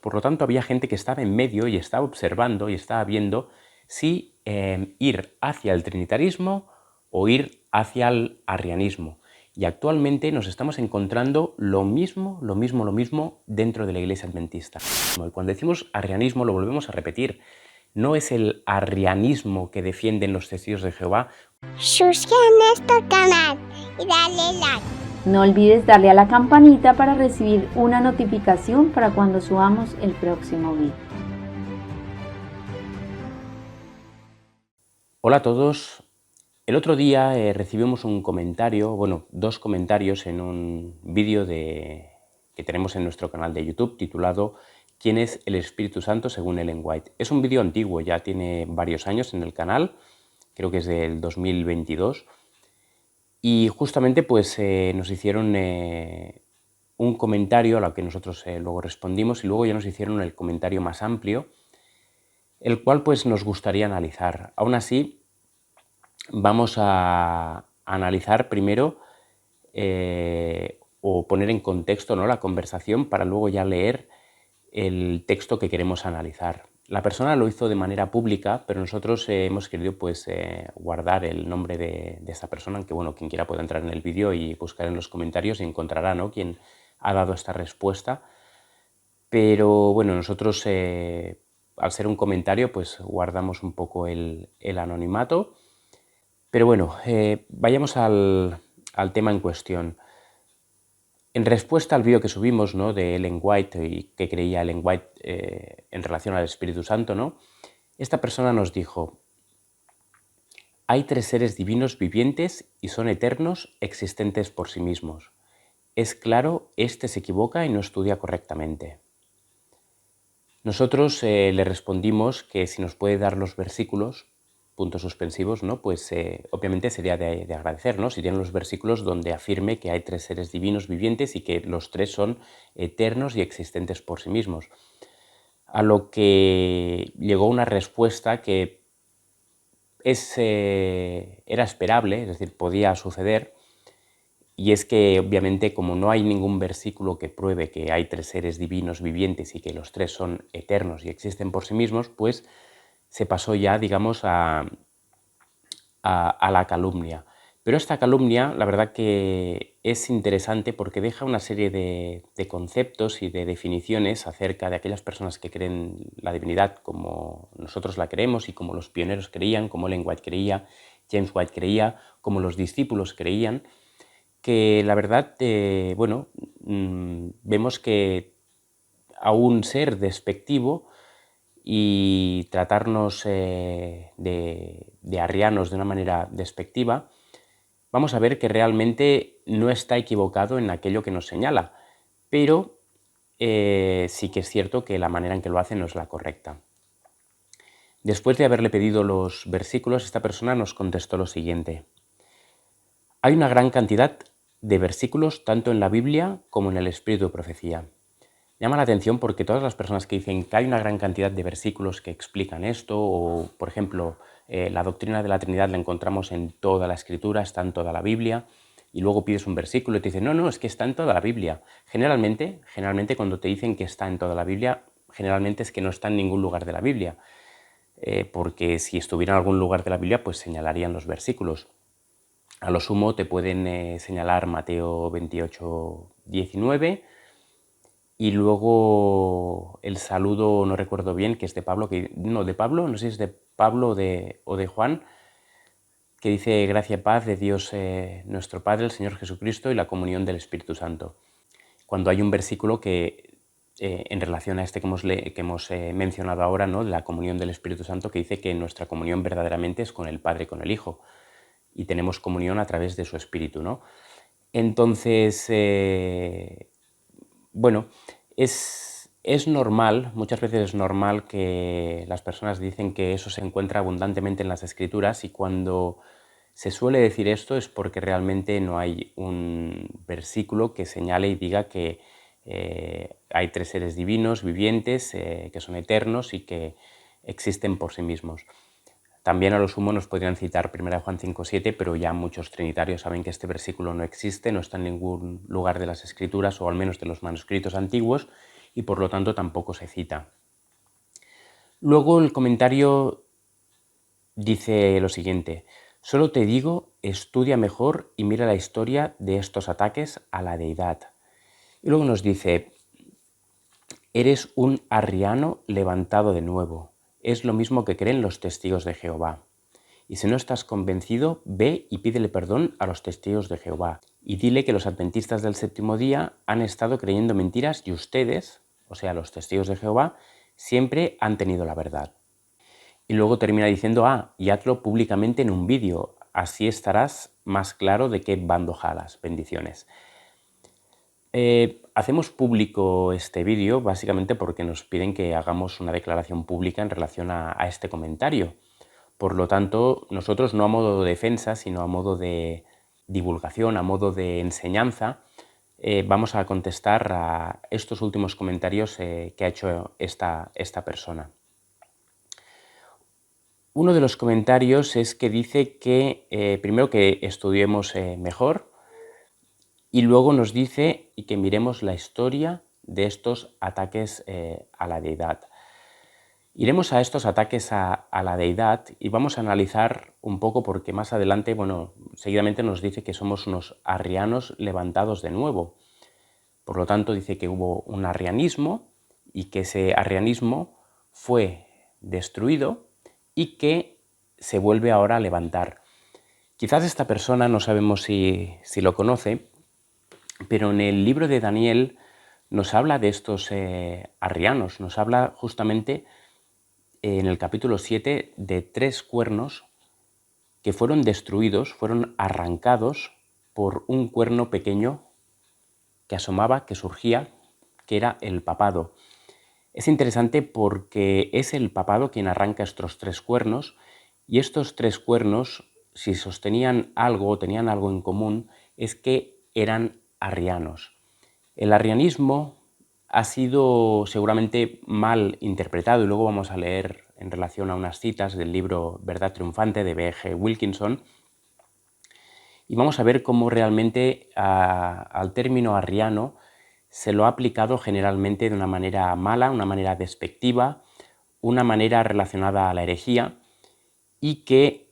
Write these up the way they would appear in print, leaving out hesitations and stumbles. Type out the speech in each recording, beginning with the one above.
Por lo tanto, había gente que estaba en medio y estaba observando y estaba viendo si ir hacia el trinitarismo o ir hacia el arrianismo. Y actualmente nos estamos encontrando lo mismo dentro de la Iglesia Adventista. Y cuando decimos arrianismo, lo volvemos a repetir, no es el arrianismo que defienden los testigos de Jehová. Suscríbete a nuestro canal y dale like. No olvides darle a la campanita para recibir una notificación para cuando subamos el próximo video. Hola a todos. El otro día recibimos un comentario, bueno, dos comentarios en un vídeo que tenemos en nuestro canal de YouTube titulado ¿Quién es el Espíritu Santo según Ellen White? Es un vídeo antiguo, ya tiene varios años en el canal, creo que es del 2022. Y justamente pues nos hicieron un comentario a lo que nosotros luego respondimos y luego ya nos hicieron el comentario más amplio, el cual pues nos gustaría analizar. Aún así, vamos a analizar primero o poner en contexto, ¿no?, la conversación para luego ya leer el texto que queremos analizar. La persona lo hizo de manera pública, pero nosotros hemos querido pues, guardar el nombre de esta persona, aunque bueno, quien quiera puede entrar en el vídeo y buscar en los comentarios y encontrará, ¿no?, quién ha dado esta respuesta. Pero bueno, nosotros al ser un comentario pues guardamos un poco el anonimato. Pero bueno, vayamos al tema en cuestión. En respuesta al vídeo que subimos, ¿no?, de Ellen White y que creía Ellen White en relación al Espíritu Santo, ¿no?, esta persona nos dijo: hay tres seres divinos vivientes y son eternos, existentes por sí mismos. Es claro, este se equivoca y no estudia correctamente. Nosotros le respondimos que si nos puede dar los versículos, puntos suspensivos, ¿no?, pues obviamente sería de agradecer, ¿no?, si tienen los versículos donde afirme que hay tres seres divinos vivientes y que los tres son eternos y existentes por sí mismos. A lo que llegó una respuesta que era esperable, es decir, podía suceder, y es que obviamente como no hay ningún versículo que pruebe que hay tres seres divinos vivientes y que los tres son eternos y existen por sí mismos, pues se pasó ya, digamos, a la calumnia. Pero esta calumnia, la verdad que es interesante porque deja una serie de conceptos y de definiciones acerca de aquellas personas que creen la divinidad como nosotros la creemos y como los pioneros creían, como Ellen White creía, James White creía, como los discípulos creían, que la verdad, bueno, vemos que a un ser despectivo y tratarnos de arrianos de una manera despectiva, vamos a ver que realmente no está equivocado en aquello que nos señala, pero sí que es cierto que la manera en que lo hace no es la correcta. Después de haberle pedido los versículos, esta persona nos contestó lo siguiente: hay una gran cantidad de versículos tanto en la Biblia como en el Espíritu de Profecía. Llama la atención porque todas las personas que dicen que hay una gran cantidad de versículos que explican esto, o por ejemplo, la doctrina de la Trinidad la encontramos en toda la Escritura, está en toda la Biblia, y luego pides un versículo y te dicen, no, es que está en toda la Biblia. Generalmente cuando te dicen que está en toda la Biblia, generalmente es que no está en ningún lugar de la Biblia, porque si estuviera en algún lugar de la Biblia, pues señalarían los versículos. A lo sumo te pueden señalar Mateo 28, 19, y luego el saludo, no recuerdo bien, que es de Pablo, no sé si es de Pablo o de Juan, que dice gracia y paz de Dios nuestro Padre, el Señor Jesucristo y la comunión del Espíritu Santo. Cuando hay un versículo que en relación a este que hemos mencionado ahora, ¿no?, de la comunión del Espíritu Santo, que dice que nuestra comunión verdaderamente es con el Padre y con el Hijo, y tenemos comunión a través de su Espíritu, ¿no? Entonces, bueno, es normal, muchas veces es normal que las personas dicen que eso se encuentra abundantemente en las Escrituras, y cuando se suele decir esto es porque realmente no hay un versículo que señale y diga que hay tres seres divinos vivientes que son eternos y que existen por sí mismos. También a lo sumo nos podrían citar 1 Juan 5,7, pero ya muchos trinitarios saben que este versículo no existe, no está en ningún lugar de las Escrituras, o al menos de los manuscritos antiguos, y por lo tanto tampoco se cita. Luego el comentario dice lo siguiente: solo te digo, estudia mejor y mira la historia de estos ataques a la deidad. Y luego nos dice: eres un arriano levantado de nuevo. Es lo mismo que creen los testigos de Jehová. Y si no estás convencido, ve y pídele perdón a los testigos de Jehová. Y dile que los adventistas del séptimo día han estado creyendo mentiras y ustedes, o sea, los testigos de Jehová, siempre han tenido la verdad. Y luego termina diciendo: y hazlo públicamente en un vídeo, así estarás más claro de qué bando jalas. Bendiciones. Hacemos público este vídeo básicamente porque nos piden que hagamos una declaración pública en relación a este comentario. Por lo tanto, nosotros no a modo de defensa, sino a modo de divulgación, a modo de enseñanza, vamos a contestar a estos últimos comentarios que ha hecho esta persona. Uno de los comentarios es que dice que primero que estudiemos mejor, y luego nos dice y que miremos la historia de estos ataques a la deidad. Iremos a estos ataques a la deidad y vamos a analizar un poco porque más adelante, seguidamente nos dice que somos unos arrianos levantados de nuevo. Por lo tanto, dice que hubo un arrianismo y que ese arrianismo fue destruido y que se vuelve ahora a levantar. Quizás esta persona, no sabemos si lo conoce, pero en el libro de Daniel nos habla de estos arrianos, nos habla justamente en el capítulo 7 de 3 cuernos que fueron destruidos, fueron arrancados por un cuerno pequeño que asomaba, que surgía, que era el papado. Es interesante porque es el papado quien arranca estos 3 cuernos, y estos 3 cuernos, si sostenían algo o tenían algo en común, es que eran arrianos. El arrianismo ha sido seguramente mal interpretado, y luego vamos a leer en relación a unas citas del libro Verdad Triunfante de B.G. Wilkinson, y vamos a ver cómo realmente al término arriano se lo ha aplicado generalmente de una manera mala, una manera despectiva, una manera relacionada a la herejía, y que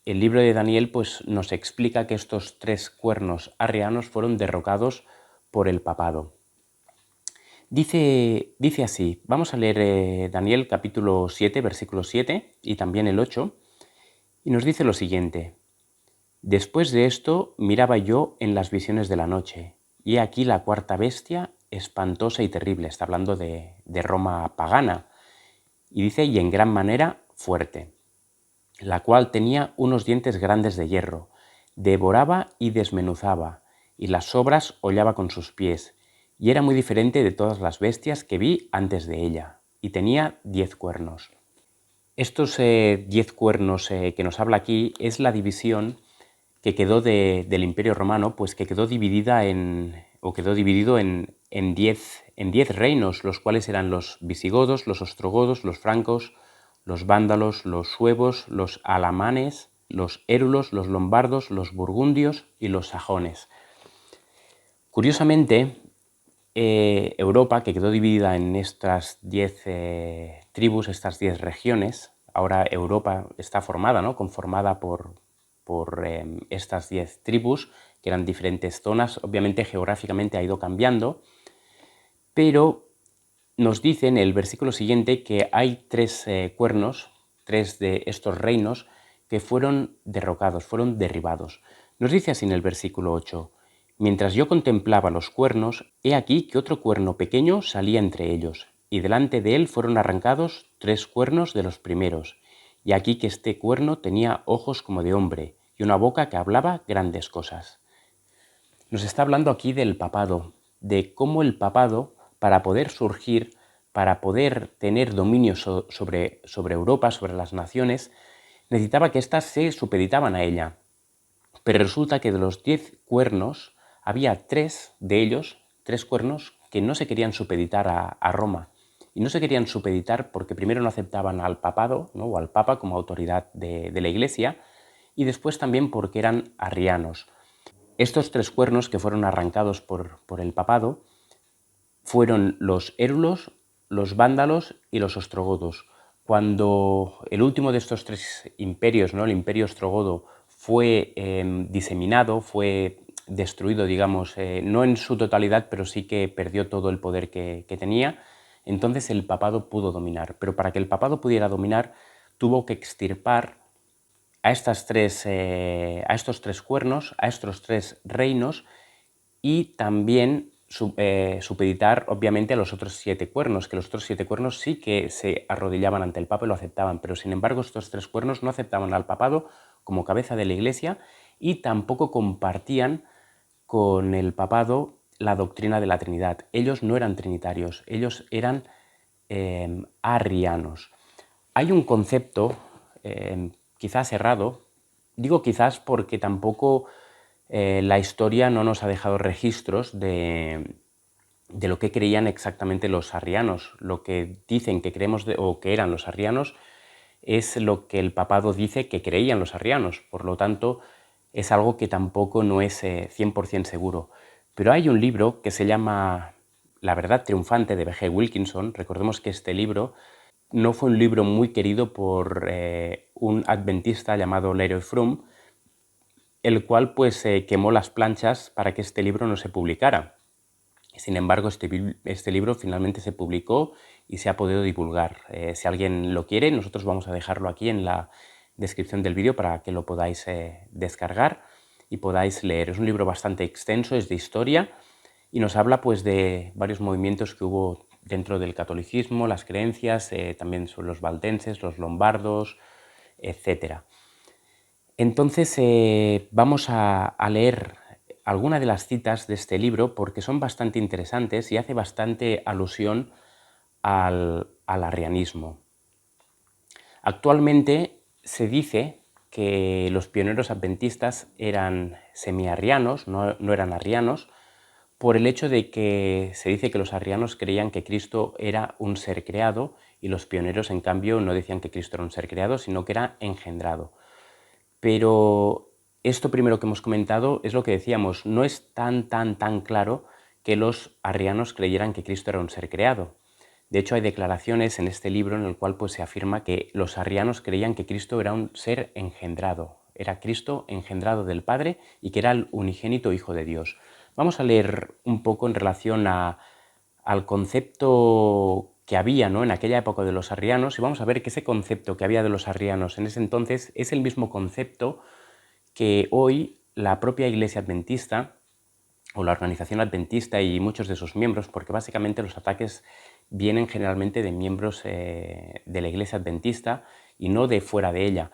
el libro de Daniel pues, nos explica que estos 3 cuernos arrianos fueron derrocados por el papado. Dice así, vamos a leer Daniel capítulo 7, versículo 7 y también el 8, y nos dice lo siguiente: después de esto miraba yo en las visiones de la noche, y he aquí la cuarta bestia, espantosa y terrible, está hablando de Roma pagana, y dice, y en gran manera fuerte, la cual tenía unos dientes grandes de hierro, devoraba y desmenuzaba, y las sobras hollaba con sus pies, y era muy diferente de todas las bestias que vi antes de ella, y tenía 10 cuernos. Estos 10 cuernos que nos habla aquí es la división que quedó del Imperio Romano, pues que quedó dividido en 10 reinos, los cuales eran los visigodos, los ostrogodos, los francos, los vándalos, los suevos, los alamanes, los érulos, los lombardos, los burgundios y los sajones. Curiosamente, Europa, que quedó dividida en estas 10 tribus, estas 10 regiones, ahora Europa está formada, ¿no? Conformada por estas 10 tribus, que eran diferentes zonas. Obviamente geográficamente ha ido cambiando, pero nos dice en el versículo siguiente que hay 3 cuernos, 3 de estos reinos que fueron derrocados, fueron derribados. Nos dice así en el versículo 8, mientras yo contemplaba los cuernos, he aquí que otro cuerno pequeño salía entre ellos, y delante de él fueron arrancados 3 cuernos de los primeros, y aquí que este cuerno tenía ojos como de hombre, y una boca que hablaba grandes cosas. Nos está hablando aquí del papado, de cómo el papado, para poder surgir, para poder tener dominio sobre Europa, sobre las naciones, necesitaba que éstas se supeditaban a ella. Pero resulta que de los 10 cuernos, había 3 de ellos, 3 cuernos, que no se querían supeditar a Roma. Y no se querían supeditar porque primero no aceptaban al papado, ¿no? O al papa como autoridad de la Iglesia, y después también porque eran arrianos. Estos 3 cuernos que fueron arrancados por el papado fueron los érulos, los vándalos y los ostrogodos. Cuando el último de estos tres imperios, ¿no?, el imperio ostrogodo, fue diseminado, fue destruido, digamos, no en su totalidad, pero sí que perdió todo el poder que tenía, entonces el papado pudo dominar. Pero para que el papado pudiera dominar, tuvo que extirpar a estos tres cuernos, a estos tres reinos, y también supeditar, obviamente, a los otros 7 cuernos, que los otros 7 cuernos sí que se arrodillaban ante el Papa y lo aceptaban, pero sin embargo estos 3 cuernos no aceptaban al papado como cabeza de la Iglesia y tampoco compartían con el papado la doctrina de la Trinidad. Ellos no eran trinitarios, ellos eran arrianos. Hay un concepto quizás errado, digo quizás porque tampoco la historia no nos ha dejado registros de lo que creían exactamente los arrianos. Lo que dicen que creemos o que eran los arrianos es lo que el papado dice que creían los arrianos. Por lo tanto, es algo que tampoco no es 100% seguro. Pero hay un libro que se llama La verdad triunfante de B.G. Wilkinson. Recordemos que este libro no fue un libro muy querido por un adventista llamado Leroy Froom, el cual pues quemó las planchas para que este libro no se publicara. Sin embargo, este libro finalmente se publicó y se ha podido divulgar. Si alguien lo quiere, nosotros vamos a dejarlo aquí en la descripción del vídeo para que lo podáis descargar y podáis leer. Es un libro bastante extenso, es de historia y nos habla pues de varios movimientos que hubo dentro del catolicismo, las creencias, también sobre los valdenses, los lombardos, etc. Entonces vamos a leer algunas de las citas de este libro porque son bastante interesantes y hace bastante alusión al arrianismo. Actualmente se dice que los pioneros adventistas eran semiarrianos, no eran arrianos, por el hecho de que se dice que los arrianos creían que Cristo era un ser creado y los pioneros, en cambio, no decían que Cristo era un ser creado, sino que era engendrado. Pero esto primero que hemos comentado es lo que decíamos, no es tan claro que los arrianos creyeran que Cristo era un ser creado. De hecho, hay declaraciones en este libro en el cual pues, se afirma que los arrianos creían que Cristo era un ser engendrado, era Cristo engendrado del Padre y que era el unigénito Hijo de Dios. Vamos a leer un poco en relación al concepto que había, ¿no?, en aquella época de los arrianos, y vamos a ver que ese concepto que había de los arrianos en ese entonces es el mismo concepto que hoy la propia Iglesia Adventista o la organización adventista y muchos de sus miembros, porque básicamente los ataques vienen generalmente de miembros de la Iglesia Adventista y no de fuera de ella.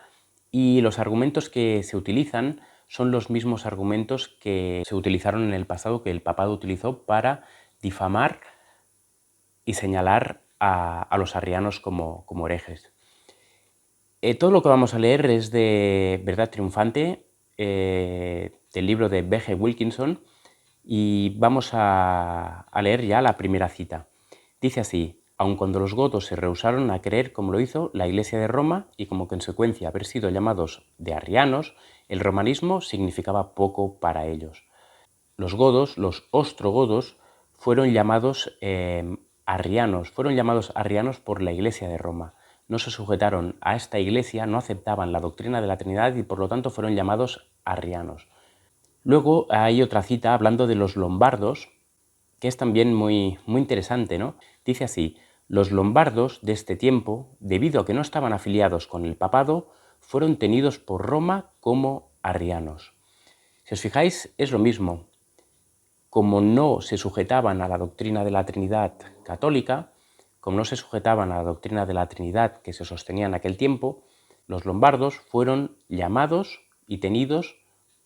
Y los argumentos que se utilizan son los mismos argumentos que se utilizaron en el pasado, que el papado utilizó para difamar y señalar a los arrianos como herejes. Todo lo que vamos a leer es de Verdad Triunfante, del libro de B.G. Wilkinson, y vamos a leer ya la primera cita. Dice así: aun cuando los godos se rehusaron a creer como lo hizo la Iglesia de Roma y como consecuencia haber sido llamados de arrianos, el romanismo significaba poco para ellos. Los godos, los ostrogodos, fueron llamados arrianos por la Iglesia de Roma. No se sujetaron a esta iglesia, no aceptaban la doctrina de la Trinidad y por lo tanto fueron llamados arrianos. Luego hay otra cita hablando de los lombardos, que es también muy interesante, ¿no? Dice así: los lombardos de este tiempo, debido a que no estaban afiliados con el papado, fueron tenidos por Roma como arrianos. Si os fijáis, es lo mismo. Como no se sujetaban a la doctrina de la Trinidad católica, como no se sujetaban a la doctrina de la Trinidad que se sostenía en aquel tiempo, los lombardos fueron llamados y tenidos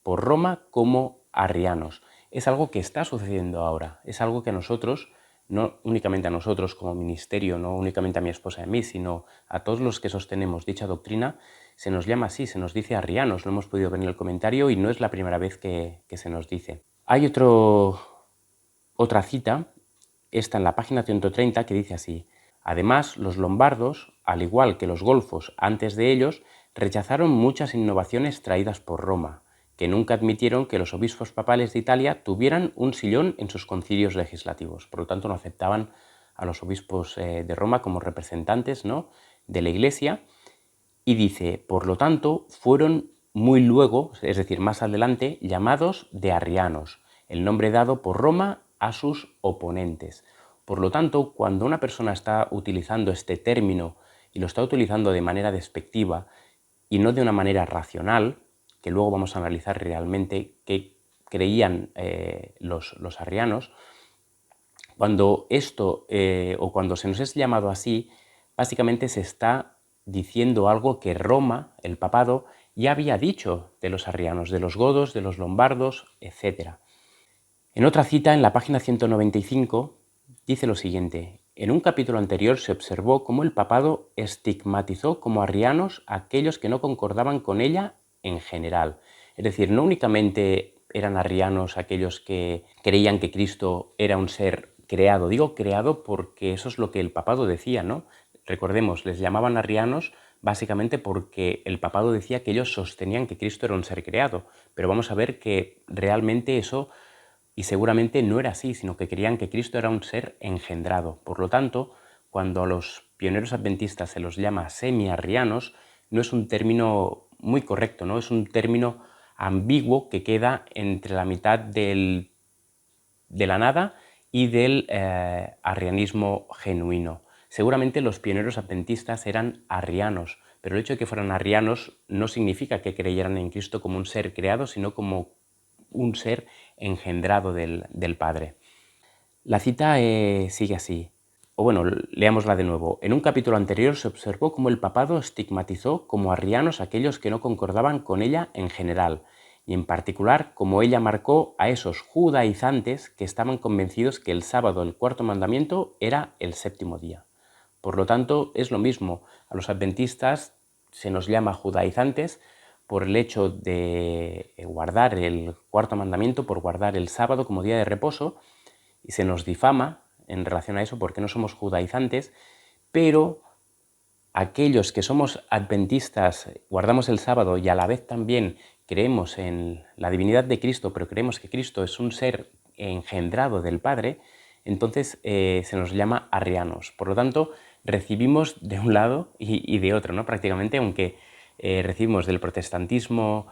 por Roma como arrianos. Es algo que está sucediendo ahora, es algo que a nosotros, no únicamente a nosotros como ministerio, no únicamente a mi esposa y a mí, sino a todos los que sostenemos dicha doctrina, se nos llama así, se nos dice arrianos. Lo hemos podido ver en el comentario y no es la primera vez que se nos dice. Hay otra cita, esta en la página 130, que dice así: además, los lombardos, al igual que los golfos antes de ellos, rechazaron muchas innovaciones traídas por Roma, que nunca admitieron que los obispos papales de Italia tuvieran un sillón en sus concilios legislativos. Por lo tanto, no aceptaban a los obispos de Roma como representantes, ¿no?, de la Iglesia. Y dice, por lo tanto, fueron muy luego, es decir, más adelante, llamados de arrianos, el nombre dado por Roma a sus oponentes. Por lo tanto, cuando una persona está utilizando este término y lo está utilizando de manera despectiva y no de una manera racional, que luego vamos a analizar realmente qué creían los arrianos, cuando esto o cuando se nos es llamado así, básicamente se está diciendo algo que Roma, el papado, ya había dicho de los arrianos, de los godos, de los lombardos, etc. En otra cita, en la página 195, dice lo siguiente: en un capítulo anterior se observó cómo el papado estigmatizó como arrianos a aquellos que no concordaban con ella en general. Es decir, no únicamente eran arrianos aquellos que creían que Cristo era un ser creado. Digo creado porque eso es lo que el papado decía, ¿no? Recordemos, les llamaban arrianos básicamente porque el papado decía que ellos sostenían que Cristo era un ser creado. Pero vamos a ver que realmente eso, y seguramente no era así, sino que creían que Cristo era un ser engendrado. Por lo tanto, cuando a los pioneros adventistas se los llama semi-arrianos, no es un término muy correcto, ¿no? Es un término ambiguo que queda entre la mitad de la nada y del arrianismo genuino. Seguramente los pioneros adventistas eran arrianos, pero el hecho de que fueran arrianos no significa que creyeran en Cristo como un ser creado, sino como un ser engendrado del Padre. La cita sigue así. O bueno, leámosla de nuevo. En un capítulo anterior se observó cómo el papado estigmatizó como arrianos a aquellos que no concordaban con ella en general, y en particular cómo ella marcó a esos judaizantes que estaban convencidos que el sábado, el cuarto mandamiento, era el séptimo día. Por lo tanto, es lo mismo. A los adventistas se nos llama judaizantes por el hecho de guardar el cuarto mandamiento, por guardar el sábado como día de reposo, y se nos difama en relación a eso porque no somos judaizantes, pero aquellos que somos adventistas, guardamos el sábado y a la vez también creemos en la divinidad de Cristo, pero creemos que Cristo es un ser engendrado del Padre, entonces se nos llama arrianos. Por lo tanto, recibimos de un lado y de otro, ¿no? Prácticamente, aunque recibimos del protestantismo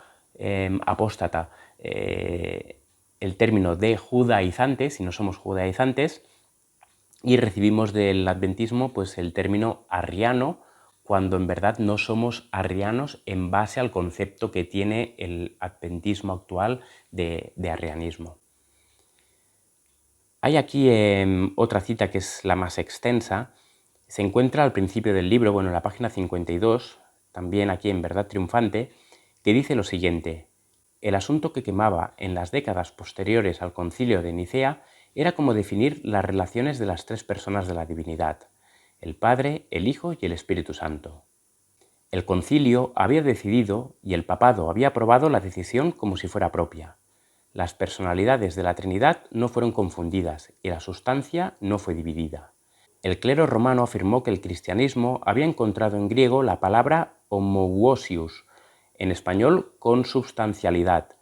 apóstata el término de judaizantes, y no somos judaizantes, y recibimos del adventismo pues el término arriano, cuando en verdad no somos arrianos en base al concepto que tiene el adventismo actual de arrianismo. Hay aquí otra cita que es la más extensa. Se encuentra al principio del libro, bueno, en la página 52, también aquí en Verdad Triunfante, que dice lo siguiente: el asunto que quemaba en las décadas posteriores al concilio de Nicea era cómo definir las relaciones de las tres personas de la divinidad, el Padre, el Hijo y el Espíritu Santo. El concilio había decidido y el papado había aprobado la decisión como si fuera propia. Las personalidades de la Trinidad no fueron confundidas y la sustancia no fue dividida. El clero romano afirmó que el cristianismo había encontrado en griego la palabra homoousios, en español consubstancialidad,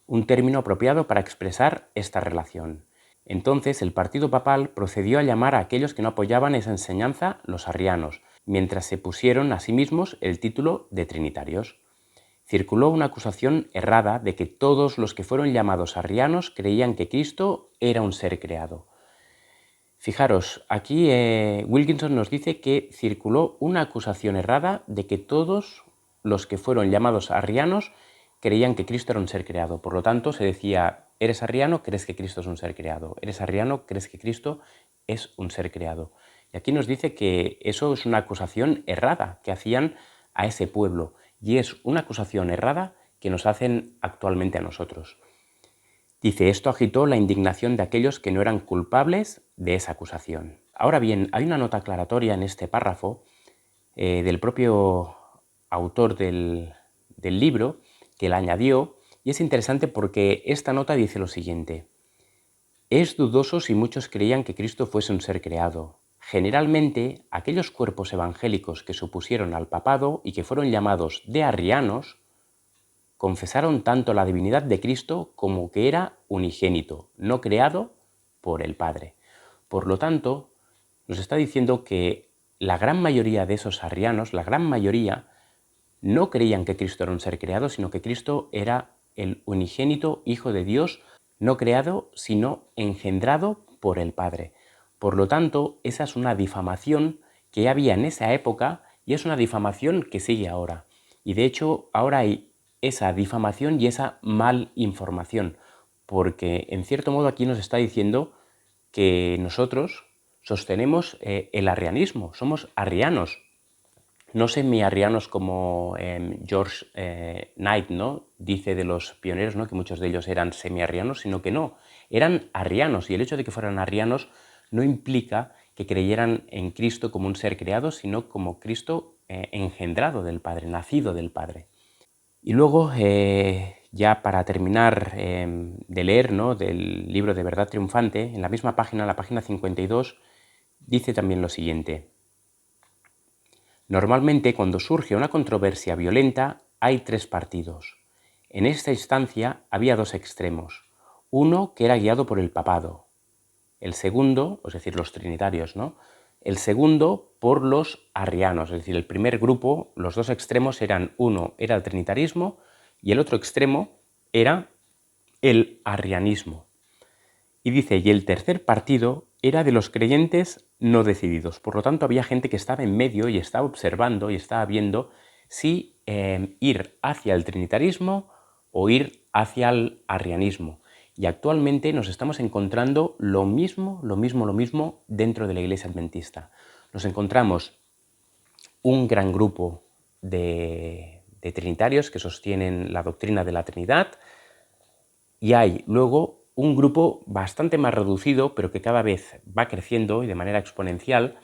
un término apropiado para expresar esta relación. Entonces el partido papal procedió a llamar a aquellos que no apoyaban esa enseñanza los arrianos, mientras se pusieron a sí mismos el título de trinitarios. Circuló una acusación errada de que todos los que fueron llamados arrianos creían que Cristo era un ser creado. Fijaros, aquí Wilkinson nos dice que circuló una acusación errada de que todos los que fueron llamados arrianos creían que Cristo era un ser creado. Por lo tanto, se decía: ¿eres arriano? ¿Crees que Cristo es un ser creado? ¿Eres arriano? ¿Crees que Cristo es un ser creado? Y aquí nos dice que eso es una acusación errada que hacían a ese pueblo, y es una acusación errada que nos hacen actualmente a nosotros. Dice: esto agitó la indignación de aquellos que no eran culpables de esa acusación. Ahora bien, hay una nota aclaratoria en este párrafo del propio autor del libro, que la añadió, y es interesante porque esta nota dice lo siguiente: es dudoso si muchos creían que Cristo fuese un ser creado. Generalmente, aquellos cuerpos evangélicos que se opusieron al papado y que fueron llamados de arrianos, confesaron tanto la divinidad de Cristo como que era unigénito, no creado por el Padre. Por lo tanto, nos está diciendo que la gran mayoría de esos arrianos, la gran mayoría, no creían que Cristo era un ser creado, sino que Cristo era el unigénito Hijo de Dios, no creado, sino engendrado por el Padre. Por lo tanto, esa es una difamación que había en esa época y es una difamación que sigue ahora. Y de hecho, ahora hay esa difamación y esa mal información, porque en cierto modo aquí nos está diciendo que nosotros sostenemos el arrianismo, somos arrianos, no semi-arrianos como George Knight, ¿no?, dice de los pioneros, ¿no?, que muchos de ellos eran semi-arrianos, sino que no, eran arrianos, y el hecho de que fueran arrianos no implica que creyeran en Cristo como un ser creado, sino como Cristo engendrado del Padre, nacido del Padre. Y luego, ya para terminar de leer, ¿no?, del libro de Verdad Triunfante, en la misma página, la página 52, dice también lo siguiente: normalmente, cuando surge una controversia violenta, hay tres partidos. En esta instancia había dos extremos. Uno que era guiado por el papado. El segundo, es decir, los trinitarios, ¿no?, el segundo por los arrianos, es decir, el primer grupo, los dos extremos eran, uno era el trinitarismo y el otro extremo era el arrianismo. Y dice, y el tercer partido era de los creyentes no decididos. Por lo tanto, había gente que estaba en medio y estaba observando y estaba viendo si ir hacia el trinitarismo o ir hacia el arrianismo. Y actualmente nos estamos encontrando lo mismo dentro de la Iglesia Adventista. Nos encontramos un gran grupo de trinitarios que sostienen la doctrina de la Trinidad y hay luego un grupo bastante más reducido, pero que cada vez va creciendo y de manera exponencial,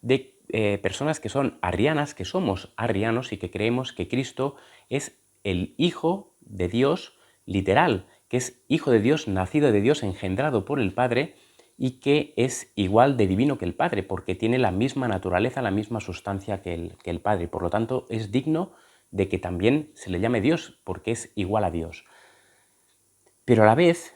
de personas que son arrianas, que somos arrianos y que creemos que Cristo es el Hijo de Dios literal, que es Hijo de Dios, nacido de Dios, engendrado por el Padre y que es igual de divino que el Padre, porque tiene la misma naturaleza, la misma sustancia que el Padre, y por lo tanto es digno de que también se le llame Dios, porque es igual a Dios. Pero a la vez,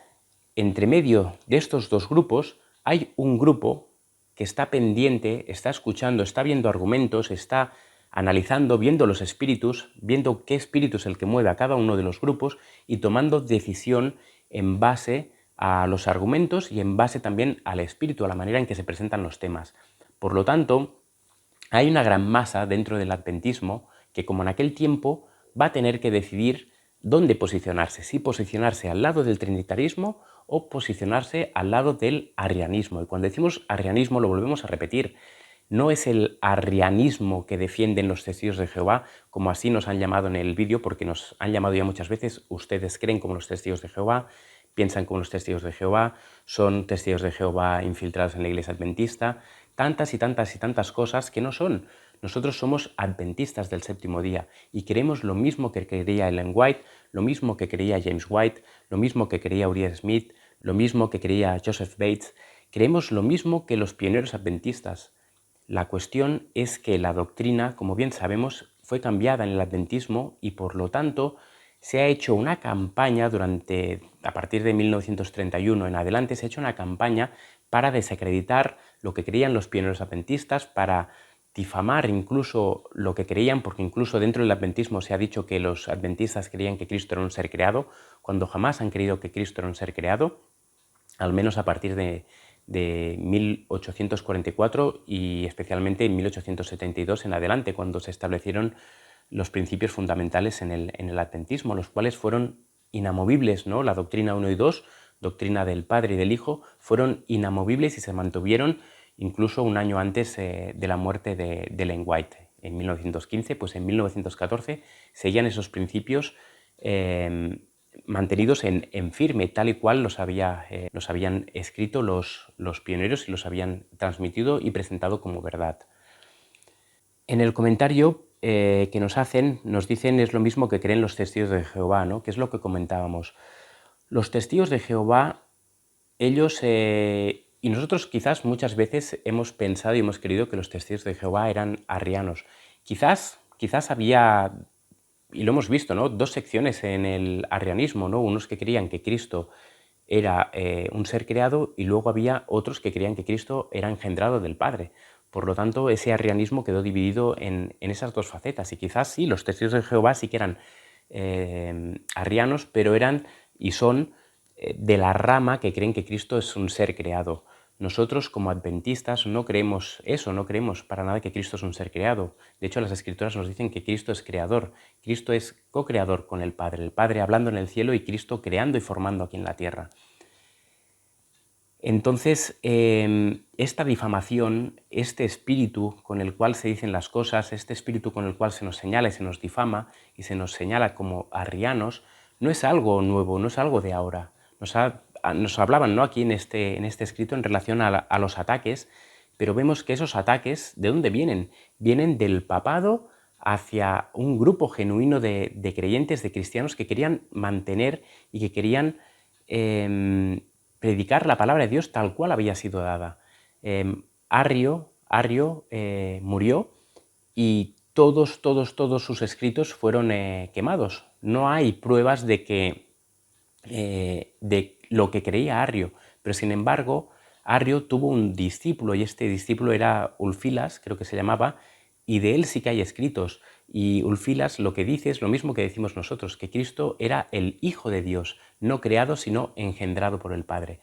entre medio de estos dos grupos, hay un grupo que está pendiente, está escuchando, está viendo argumentos, está analizando, viendo los espíritus, viendo qué espíritu es el que mueve a cada uno de los grupos y tomando decisión en base a los argumentos y en base también al espíritu, a la manera en que se presentan los temas. Por lo tanto, hay una gran masa dentro del adventismo que, como en aquel tiempo, va a tener que decidir dónde posicionarse, si posicionarse al lado del trinitarismo o posicionarse al lado del arrianismo. Y cuando decimos arrianismo lo volvemos a repetir, no es el arrianismo que defienden los testigos de Jehová, como así nos han llamado en el vídeo, porque nos han llamado ya muchas veces, ustedes creen como los testigos de Jehová, piensan como los testigos de Jehová, son testigos de Jehová infiltrados en la Iglesia Adventista, tantas y tantas y tantas cosas que no son. Nosotros somos adventistas del séptimo día y creemos lo mismo que creía Ellen White, lo mismo que creía James White, lo mismo que creía Uriah Smith, lo mismo que creía Joseph Bates. Creemos lo mismo que los pioneros adventistas. La cuestión es que la doctrina, como bien sabemos, fue cambiada en el adventismo y por lo tanto se ha hecho una campaña a partir de 1931 en adelante, se ha hecho una campaña para desacreditar lo que creían los pioneros adventistas, para difamar incluso lo que creían, porque incluso dentro del adventismo se ha dicho que los adventistas creían que Cristo era un ser creado, cuando jamás han creído que Cristo era un ser creado, al menos a partir de 1844 y especialmente en 1872 en adelante, cuando se establecieron los principios fundamentales en el adventismo, los cuales fueron inamovibles, ¿no? La doctrina 1 y 2, doctrina del Padre y del Hijo, fueron inamovibles y se mantuvieron incluso un año antes de la muerte de Ellen White, en 1915, pues en 1914 seguían esos principios mantenidos en firme, tal y cual los habían escrito los pioneros y los habían transmitido y presentado como verdad. En el comentario que nos hacen, nos dicen es lo mismo que creen los testigos de Jehová, ¿no?, que es lo que comentábamos. Los testigos de Jehová, ellos, y nosotros quizás muchas veces hemos pensado y hemos creído que los testigos de Jehová eran arrianos. Quizás había y lo hemos visto, ¿no? Dos secciones en el arrianismo, ¿no? Unos que creían que Cristo era un ser creado y luego había otros que creían que Cristo era engendrado del Padre. Por lo tanto, ese arrianismo quedó dividido en esas dos facetas. Y quizás sí, los testigos de Jehová sí que eran arrianos, pero eran y son de la rama que creen que Cristo es un ser creado. Nosotros, como adventistas, no creemos eso, no creemos para nada que Cristo es un ser creado. De hecho, las Escrituras nos dicen que Cristo es creador. Cristo es co-creador con el Padre hablando en el cielo y Cristo creando y formando aquí en la tierra. Entonces, esta difamación, este espíritu con el cual se dicen las cosas, este espíritu con el cual se nos señala y se nos difama y se nos señala como arrianos, no es algo nuevo, no es algo de ahora. Nos hablaban, ¿no?, aquí en este escrito en relación a los ataques, pero vemos que esos ataques, ¿de dónde vienen? Vienen del papado hacia un grupo genuino de creyentes, de cristianos que querían mantener y que querían predicar la palabra de Dios tal cual había sido dada. Arrio murió y todos sus escritos fueron quemados. No hay pruebas de lo que creía Arrio, pero sin embargo Arrio tuvo un discípulo y este discípulo era Ulfilas, creo que se llamaba, y de él sí que hay escritos. Y Ulfilas lo que dice es lo mismo que decimos nosotros, que Cristo era el Hijo de Dios, no creado sino engendrado por el Padre.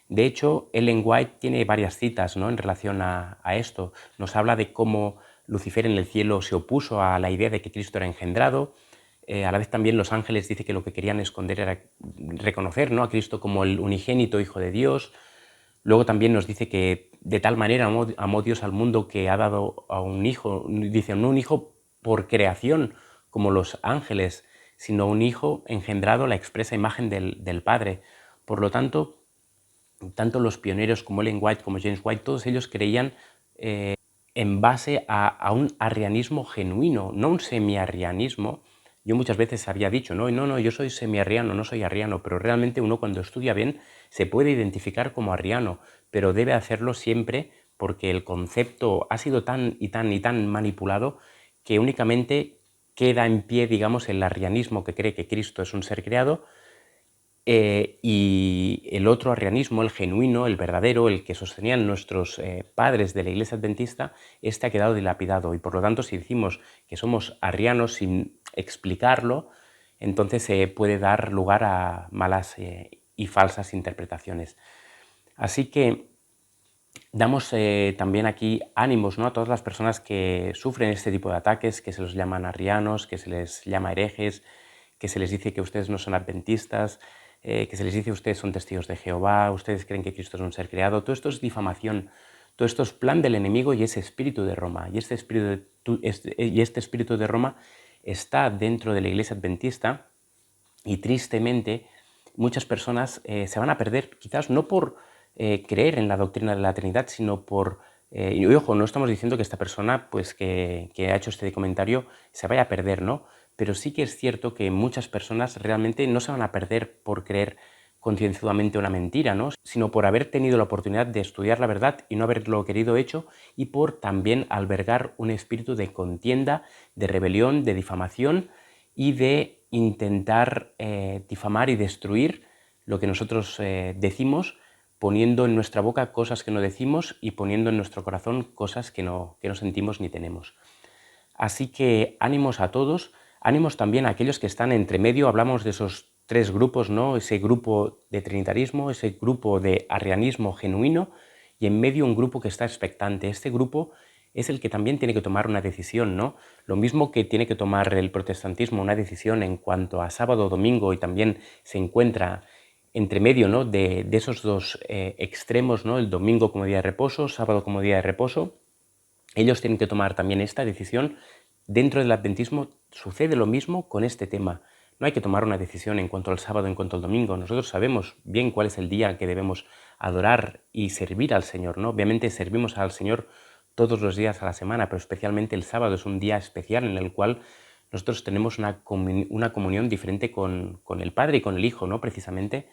De hecho, Ellen White tiene varias citas, ¿no?, en relación a esto. Nos habla de cómo Lucifer en el cielo se opuso a la idea de que Cristo era engendrado. A la vez también los ángeles dice que lo que querían esconder era reconocer, ¿no?, a Cristo como el unigénito Hijo de Dios. Luego también nos dice que de tal manera amó Dios al mundo que ha dado a un hijo, dice, no un hijo por creación como los ángeles, sino un hijo engendrado, la expresa imagen del Padre. Por lo tanto, tanto los pioneros como Ellen White, como James White, todos ellos creían en base a un arrianismo genuino, no un semi-arrianismo. Yo muchas veces había dicho, no, yo soy semi-arriano, no soy arriano, pero realmente uno cuando estudia bien se puede identificar como arriano, pero debe hacerlo siempre porque el concepto ha sido tan manipulado que únicamente queda en pie, digamos, el arrianismo que cree que Cristo es un ser creado, y el otro arrianismo, el genuino, el verdadero, el que sostenían nuestros padres de la Iglesia Adventista, este ha quedado dilapidado. Y por lo tanto, si decimos que somos arrianos sin explicarlo, entonces se puede dar lugar a malas y falsas interpretaciones. Así que damos también aquí ánimos, ¿no?, a todas las personas que sufren este tipo de ataques, que se los llaman arrianos, que se les llama herejes, que se les dice que ustedes no son adventistas, que se les dice ustedes son testigos de Jehová, ustedes creen que Cristo es un ser creado. Todo esto es difamación, todo esto es plan del enemigo y ese espíritu de Roma. Y este espíritu de Roma está dentro de la Iglesia Adventista y tristemente muchas personas se van a perder, quizás no por creer en la doctrina de la Trinidad, sino por... y ojo, no estamos diciendo que esta persona pues, que ha hecho este comentario se vaya a perder, ¿no? Pero sí que es cierto que muchas personas realmente no se van a perder por creer concienzudamente una mentira, ¿no?, sino por haber tenido la oportunidad de estudiar la verdad y no haberlo querido hecho, y por también albergar un espíritu de contienda, de rebelión, de difamación y de intentar difamar y destruir lo que nosotros decimos, poniendo en nuestra boca cosas que no decimos y poniendo en nuestro corazón cosas que no sentimos ni tenemos. Así que ánimos a todos, ánimos también a aquellos que están entre medio. Hablamos de esos tres grupos, ¿no?, ese grupo de trinitarismo, ese grupo de arrianismo genuino y en medio un grupo que está expectante. Este grupo es el que también tiene que tomar una decisión, ¿no? Lo mismo que tiene que tomar el protestantismo una decisión en cuanto a sábado o domingo y también se encuentra entre medio, ¿no?, de esos dos extremos, ¿no?, el domingo como día de reposo, sábado como día de reposo. Ellos tienen que tomar también esta decisión. Dentro del adventismo sucede lo mismo con este tema. No hay que tomar una decisión en cuanto al sábado, en cuanto al domingo. Nosotros sabemos bien cuál es el día que debemos adorar y servir al Señor, ¿no? Obviamente servimos al Señor todos los días a la semana, pero especialmente el sábado es un día especial en el cual nosotros tenemos una comunión diferente con el Padre y con el Hijo, ¿no?, precisamente.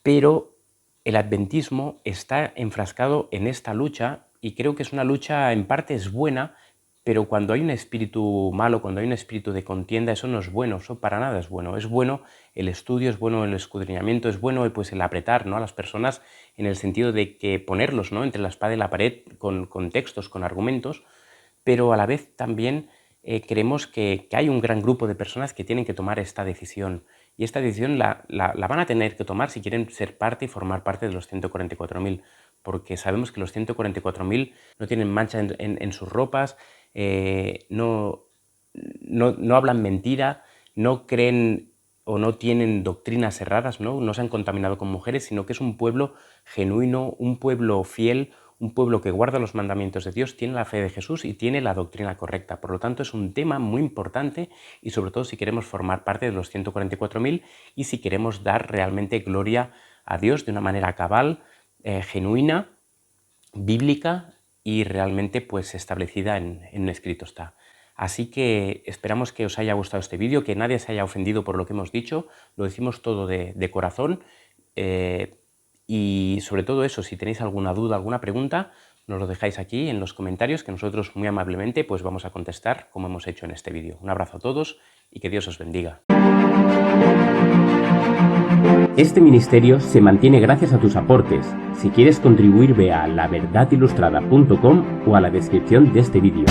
Pero el adventismo está enfrascado en esta lucha y creo que es una lucha en parte es buena, pero cuando hay un espíritu malo, cuando hay un espíritu de contienda, eso no es bueno, eso para nada es bueno. Es bueno el estudio, es bueno el escudriñamiento, es bueno pues, el apretar, ¿no?, a las personas en el sentido de que ponerlos, ¿no?, entre la espada y la pared con textos, con argumentos, pero a la vez también creemos que hay un gran grupo de personas que tienen que tomar esta decisión. Y esta decisión la van a tener que tomar si quieren ser parte y formar parte de los 144.000, porque sabemos que los 144.000 no tienen mancha en sus ropas, no hablan mentira, no creen o no tienen doctrinas erradas, no se han contaminado con mujeres, sino que es un pueblo genuino, un pueblo fiel, un pueblo que guarda los mandamientos de Dios, tiene la fe de Jesús y tiene la doctrina correcta. Por lo tanto, es un tema muy importante y sobre todo si queremos formar parte de los 144.000 y si queremos dar realmente gloria a Dios de una manera cabal, genuina, bíblica y realmente pues establecida en escrito está. Así que esperamos que os haya gustado este vídeo, que nadie se haya ofendido por lo que hemos dicho, lo decimos todo de corazón. Y sobre todo eso, si tenéis alguna duda, alguna pregunta, nos lo dejáis aquí en los comentarios, que nosotros muy amablemente pues vamos a contestar como hemos hecho en este vídeo. Un abrazo a todos y que Dios os bendiga. Este ministerio se mantiene gracias a tus aportes. Si quieres contribuir, ve a laverdadilustrada.com o a la descripción de este vídeo.